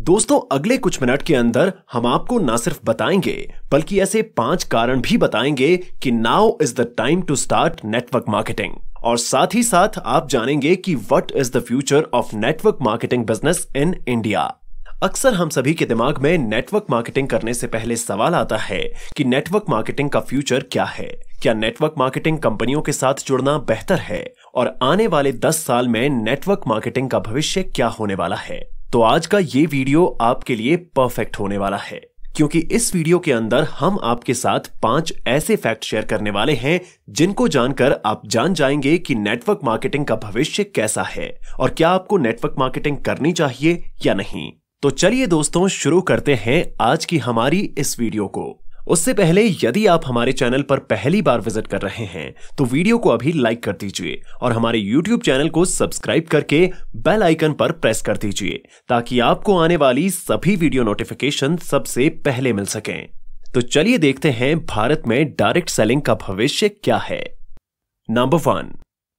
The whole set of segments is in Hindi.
दोस्तों अगले कुछ मिनट के अंदर हम आपको ना सिर्फ बताएंगे बल्कि ऐसे 5 कारण भी बताएंगे कि now is the time to start network marketing. और साथ ही साथ आप जानेंगे कि what is the future of network marketing business in India. अक्सर हम सभी के दिमाग में नेटवर्क मार्केटिंग करने से पहले सवाल आता है कि नेटवर्क मार्केटिंग का फ्यूचर क्या है। क्या नेटवर्क मार्केटिंग कंपनियों के साथ जुड़ना बेहतर है और आने वाले 10 साल में नेटवर्क मार्केटिंग का भविष्य क्या होने वाला है। तो आज का ये वीडियो आपके लिए परफेक्ट होने वाला है, क्योंकि इस वीडियो के अंदर हम आपके साथ 5 ऐसे फैक्ट शेयर करने वाले हैं जिनको जानकर आप जान जाएंगे कि नेटवर्क मार्केटिंग का भविष्य कैसा है और क्या आपको नेटवर्क मार्केटिंग करनी चाहिए या नहीं। तो चलिए दोस्तों शुरू करते हैं आज की हमारी इस वीडियो को। उससे पहले यदि आप हमारे चैनल पर पहली बार विजिट कर रहे हैं तो वीडियो को अभी लाइक कर दीजिए और हमारे YouTube चैनल को सब्सक्राइब करके बेल आइकन पर प्रेस कर दीजिए ताकि आपको आने वाली सभी वीडियो नोटिफिकेशन सबसे पहले मिल सकें। तो चलिए देखते हैं भारत में डायरेक्ट सेलिंग का भविष्य क्या है। नंबर 1,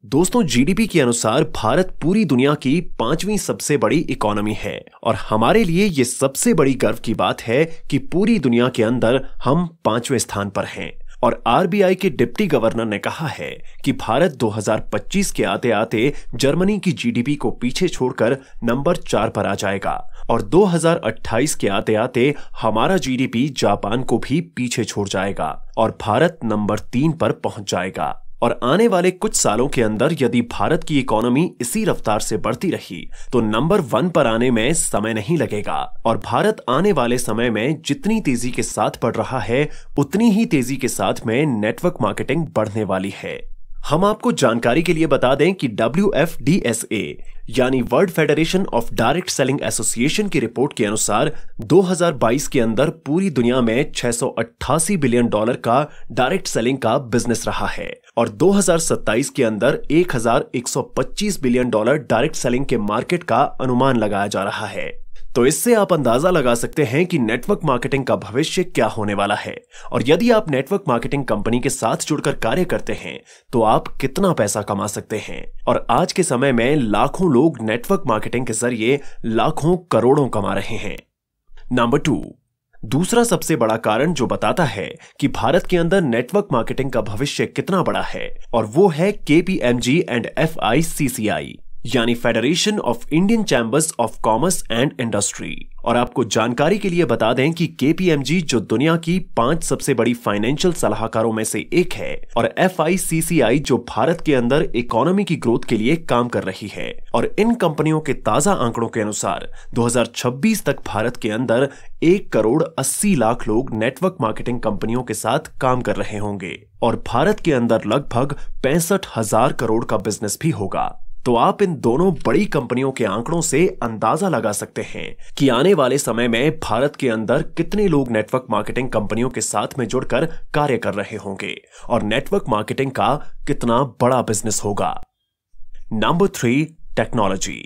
दोस्तों जीडीपी के अनुसार भारत पूरी दुनिया की 5वीं सबसे बड़ी इकोनॉमी है और हमारे लिए यह सबसे बड़ी गर्व की बात है कि पूरी दुनिया के अंदर हम 5वें स्थान पर हैं। और आरबीआई के डिप्टी गवर्नर ने कहा है कि भारत 2025 के आते आते जर्मनी की जीडीपी को पीछे छोड़कर नंबर 4 पर आ जाएगा और 2028 के आते आते हमारा जीडीपी जापान को भी पीछे छोड़ जाएगा और भारत नंबर 3 पर पहुंच जाएगा। और आने वाले कुछ सालों के अंदर यदि भारत की इकोनॉमी इसी रफ्तार से बढ़ती रही तो नंबर 1 पर आने में समय नहीं लगेगा और भारत आने वाले समय में जितनी तेजी के साथ बढ़ रहा है उतनी ही तेजी के साथ में नेटवर्क मार्केटिंग बढ़ने वाली है। हम आपको जानकारी के लिए बता दें कि WFDSA यानी world federation of direct selling association की रिपोर्ट के अनुसार 2022 के अंदर पूरी दुनिया में $688 बिलियन का डायरेक्ट सेलिंग का बिजनेस रहा है और 2027 के अंदर $1125 बिलियन डायरेक्ट सेलिंग के मार्केट का अनुमान लगाया जा रहा है। तो इससे आप अंदाजा लगा सकते हैं कि नेटवर्क मार्केटिंग का भविष्य क्या होने वाला है और यदि आप नेटवर्क मार्केटिंग कंपनी के साथ जुड़कर कार्य करते हैं तो आप कितना पैसा कमा सकते हैं। और आज के समय में लाखों लोग नेटवर्क मार्केटिंग के जरिए लाखों करोड़ों कमा रहे हैं। नंबर 2, दूसरा सबसे बड़ा कारण जो बताता है कि भारत के अंदर नेटवर्क मार्केटिंग का भविष्य कितना बड़ा है और वो है KPMG एंड FICCI यानी federation of Indian chambers of commerce and industry. और आपको जानकारी के लिए बता दें कि KPMG जो दुनिया की 5 सबसे बड़ी फाइनेंशियल सलाहकारों में से एक है और FICCI जो भारत के अंदर इकोनॉमी की ग्रोथ के लिए काम कर रही है। और इन कंपनियों के ताजा आंकड़ों के अनुसार 2026 तक भारत के अंदर 1,80,00,000 लोग नेटवर्क मार्केटिंग कंपनियों के साथ काम कर रहे होंगे और भारत के अंदर लगभग 65,000 करोड़ का बिजनेस भी होगा। तो आप इन दोनों बड़ी कंपनियों के आंकड़ों से अंदाजा लगा सकते हैं कि आने वाले समय में भारत के अंदर कितने लोग नेटवर्क मार्केटिंग कंपनियों के साथ में जुड़कर कार्य कर रहे होंगे और नेटवर्क मार्केटिंग का कितना बड़ा बिजनेस होगा। Number 3, technology.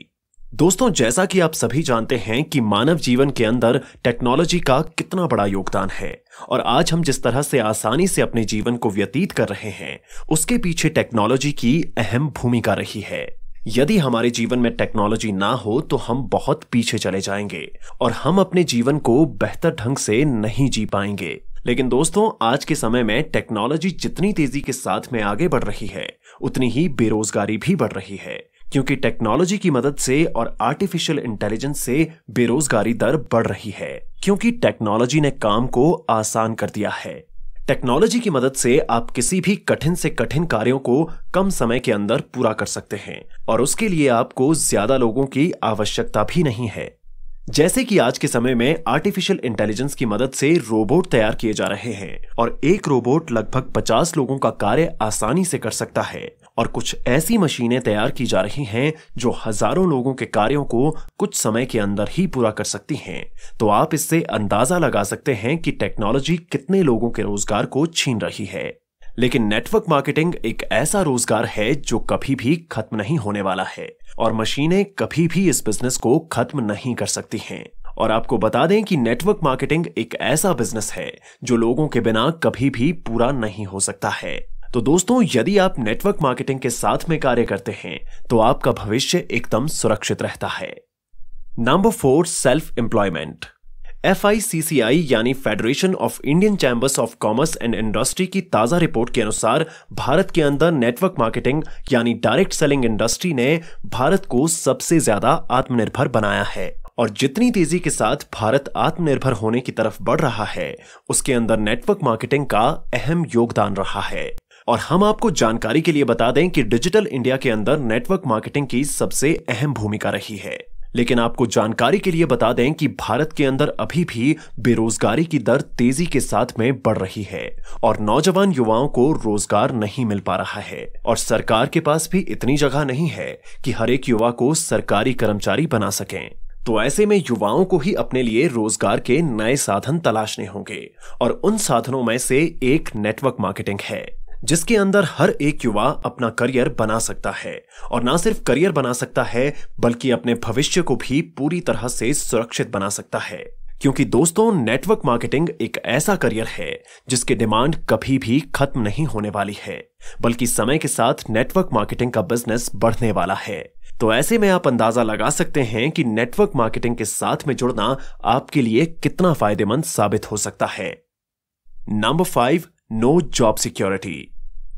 दोस्तों जैसा कि आप सभी जानते हैं कि मानव जीवन के अंदर टेक्नोलॉजी का कितना बड़ा योगदान है और आज हम जिस तरह से आसानी से अपने जीवन को व्यतीत कर रहे हैं उसके पीछे टेक्नोलॉजी की अहम भूमिका रही है। यदि हमारे जीवन में टेक्नोलॉजी ना हो तो हम बहुत पीछे चले जाएंगे और हम अपने जीवन को बेहतर ढंग से नहीं जी पाएंगे। लेकिन दोस्तों आज के समय में टेक्नोलॉजी जितनी तेजी के साथ में आगे बढ़ रही है उतनी ही बेरोजगारी भी बढ़ रही है, क्योंकि टेक्नोलॉजी की मदद से और आर्टिफिशियल इंटेलिजेंस से बेरोजगारी दर बढ़ रही है, क्योंकि टेक्नोलॉजी ने काम को आसान कर दिया है। टेक्नोलॉजी की मदद से आप किसी भी कठिन से कठिन कार्यों को कम समय के अंदर पूरा कर सकते हैं और उसके लिए आपको ज्यादा लोगों की आवश्यकता भी नहीं है। जैसे कि आज के समय में आर्टिफिशियल इंटेलिजेंस की मदद से रोबोट तैयार किए जा रहे हैं और एक रोबोट लगभग 50 लोगों का कार्य आसानी से कर सकता है और कुछ ऐसी मशीनें तैयार की जा रही हैं जो हजारों लोगों के कार्यों को कुछ समय के अंदर ही पूरा कर सकती हैं। तो आप इससे अंदाजा लगा सकते हैं कि टेक्नोलॉजी कितने लोगों के रोजगार को छीन रही है। लेकिन नेटवर्क मार्केटिंग एक ऐसा रोजगार है जो कभी भी खत्म नहीं होने वाला है और मशीनें कभी भी इस बिजनेस को खत्म नहीं कर सकती हैं। और आपको बता दें कि नेटवर्क मार्केटिंग एक ऐसा बिजनेस है जो लोगों के बिना कभी भी पूरा नहीं हो सकता है। तो दोस्तों यदि आप नेटवर्क मार्केटिंग के साथ में कार्य करते हैं तो आपका भविष्य एकदम सुरक्षित रहता है। Number 4, self employment. FICCI यानी federation of Indian chambers of commerce and industry की ताजा रिपोर्ट के अनुसार भारत के अंदर नेटवर्क मार्केटिंग यानी डायरेक्ट सेलिंग इंडस्ट्री ने भारत को सबसे ज्यादा आत्मनिर्भर बनाया है। और जितनी तेजी के साथ भारत आत्मनिर्भर होने की तरफ बढ़ रहा है, उसके अंदर नेटवर्क मार्केटिंग का अहम योगदान रहा है। और हम आपको जानकारी के लिए बता दें कि डिजिटल इंडिया के अंदर नेटवर्क मार्केटिंग की सबसे अहम भूमिका रही है। लेकिन आपको जानकारी के लिए बता दें कि भारत के अंदर अभी भी बेरोजगारी की दर तेजी के साथ में बढ़ रही है और नौजवान युवाओं को रोजगार नहीं मिल पा रहा है। और सरकार के पास भी इतनी जगह नहीं है कि हर एक युवा को सरकारी कर्मचारी बना सकें। तो ऐसे में युवाओं को ही अपने लिए रोजगार के नए साधन तलाशने होंगे और उन साधनों में से एक नेटवर्क मार्केटिंग है, जिसके अंदर हर एक युवा अपना करियर बना सकता है। और ना सिर्फ करियर बना सकता है, बल्कि अपने भविष्य को भी पूरी तरह से सुरक्षित बना सकता है। क्योंकि दोस्तों, नेटवर्क मार्केटिंग एक ऐसा करियर है जिसकी डिमांड कभी भी खत्म नहीं होने वाली है, बल्कि समय के साथ नेटवर्क मार्केटिंग का बिजनेस बढ़ने वाला है। तो ऐसे में आप अंदाजा लगा सकते हैं कि नेटवर्क मार्केटिंग के साथ में जुड़ना आपके लिए कितना फायदेमंद साबित हो सकता है। Number 5, no job security.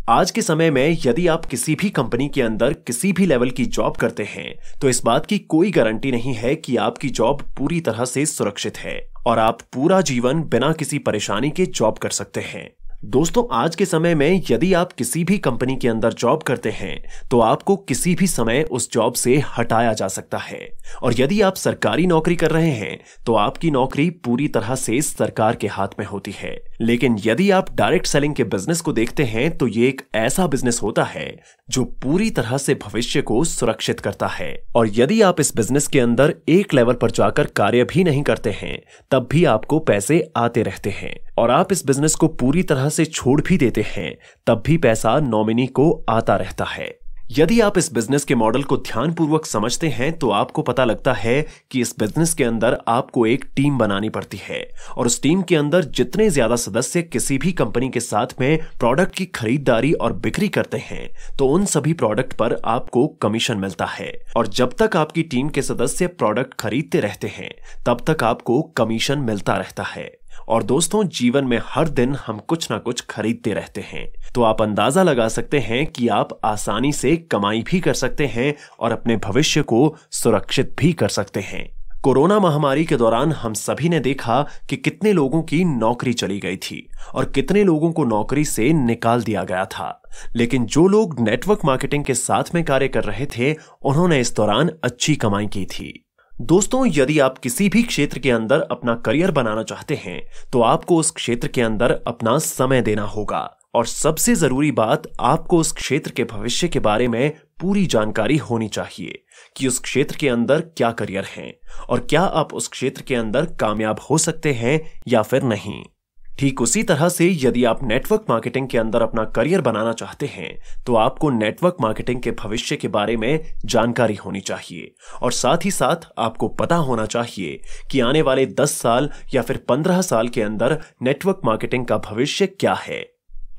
आज के समय में यदि आप किसी भी कंपनी के अंदर किसी भी लेवल की जॉब करते हैं, तो इस बात की कोई गारंटी नहीं है कि आपकी जॉब पूरी तरह से सुरक्षित है और आप पूरा जीवन बिना किसी परेशानी के जॉब कर सकते हैं। दोस्तों, आज के समय में यदि आप किसी भी कंपनी के अंदर जॉब करते हैं, तो आपको किसी भी समय उस जॉब से हटाया जा सकता है। और यदि आप सरकारी नौकरी कर रहे हैं, तो आपकी नौकरी पूरी तरह से सरकार के हाथ में होती है। लेकिन यदि आप डायरेक्ट सेलिंग के बिजनेस को देखते हैं, तो ये एक ऐसा बिजनेस होता है जो पूरी तरह से भविष्य को सुरक्षित करता है। और यदि आप इस बिजनेस के अंदर एक लेवल पर जाकर कार्य भी नहीं करते हैं, तब भी आपको पैसे आते रहते हैं। और आप इस बिजनेस को पूरी तरह से छोड़ भी देते हैं, तब भी पैसा नॉमिनी को आता रहता है। यदि आप इस बिजनेस के मॉडल को ध्यानपूर्वक समझते हैं, तो आपको पता लगता है कि इस बिजनेस के अंदर आपको एक टीम बनानी पड़ती है और उस टीम के अंदर जितने ज्यादा सदस्य किसी भी कंपनी के साथ में प्रोडक्ट की खरीदारी और बिक्री करते हैं, तो उन सभी प्रोडक्ट पर आपको कमीशन मिलता है। और जब तक आपकी टीम के सदस्य प्रोडक्ट खरीदते रहते हैं, तब तक आपको कमीशन मिलता रहता है। और दोस्तों, जीवन में हर दिन हम कुछ ना कुछ खरीदते रहते हैं, तो आप अंदाजा लगा सकते हैं कि आप आसानी से कमाई भी कर सकते हैं और अपने भविष्य को सुरक्षित भी कर सकते हैं। कोरोना महामारी के दौरान हम सभी ने देखा कि कितने लोगों की नौकरी चली गई थी और कितने लोगों को नौकरी से निकाल दिया गया था। लेकिन जो लोग नेटवर्क मार्केटिंग के साथ में कार्य कर रहे थे, उन्होंने इस दौरान अच्छी कमाई की थी। दोस्तों, यदि आप किसी भी क्षेत्र के अंदर अपना करियर बनाना चाहते हैं, तो आपको उस क्षेत्र के अंदर अपना समय देना होगा। और सबसे जरूरी बात, आपको उस क्षेत्र के भविष्य के बारे में पूरी जानकारी होनी चाहिए कि उस क्षेत्र के अंदर क्या करियर है और क्या आप उस क्षेत्र के अंदर कामयाब हो सकते हैं या फिर नहीं। ठीक उसी तरह से यदि आप नेटवर्क मार्केटिंग के अंदर अपना करियर बनाना चाहते हैं, तो आपको नेटवर्क मार्केटिंग के भविष्य के बारे में जानकारी होनी चाहिए और साथ ही साथ आपको पता होना चाहिए कि आने वाले 10 साल या फिर 15 साल के अंदर नेटवर्क मार्केटिंग का भविष्य क्या है।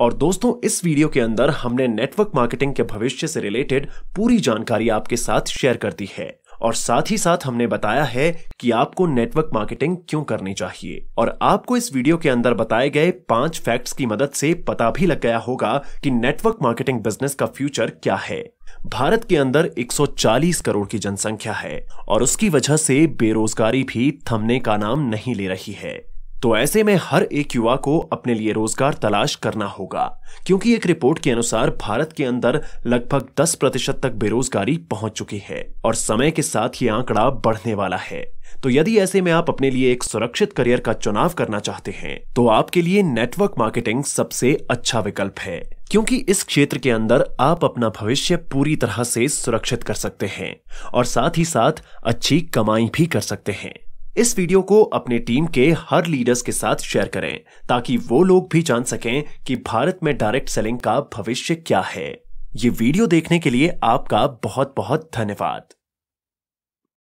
और दोस्तों, इस वीडियो के अंदर हमने नेटवर्क मार्केटिंग के भविष्य से रिलेटेड पूरी जानकारी आपके साथ शेयर कर दी है और साथ ही साथ हमने बताया है कि आपको नेटवर्क मार्केटिंग क्यों करनी चाहिए। और आपको इस वीडियो के अंदर बताए गए 5 फैक्ट्स की मदद से पता भी लग गया होगा कि नेटवर्क मार्केटिंग बिजनेस का फ्यूचर क्या है। भारत के अंदर 140 करोड़ की जनसंख्या है और उसकी वजह से बेरोजगारी भी थमने का नाम नहीं ले रही है। तो ऐसे में हर एक युवा को अपने लिए रोजगार तलाश करना होगा, क्योंकि एक रिपोर्ट के अनुसार भारत के अंदर लगभग 10% तक बेरोजगारी पहुंच चुकी है और समय के साथ ये आंकड़ा बढ़ने वाला है। तो यदि ऐसे में आप अपने लिए एक सुरक्षित करियर का चुनाव करना चाहते हैं, तो आपके लिए नेटवर्क मार्केटिंग सबसे अच्छा विकल्प है, क्योंकि इस क्षेत्र के अंदर आप अपना भविष्य पूरी तरह से सुरक्षित कर सकते हैं और साथ ही साथ अच्छी कमाई भी कर सकते हैं। इस वीडियो को अपने टीम के हर लीडर्स के साथ शेयर करें, ताकि वो लोग भी जान सकें कि भारत में डायरेक्ट सेलिंग का भविष्य क्या है। ये वीडियो देखने के लिए आपका बहुत बहुत धन्यवाद।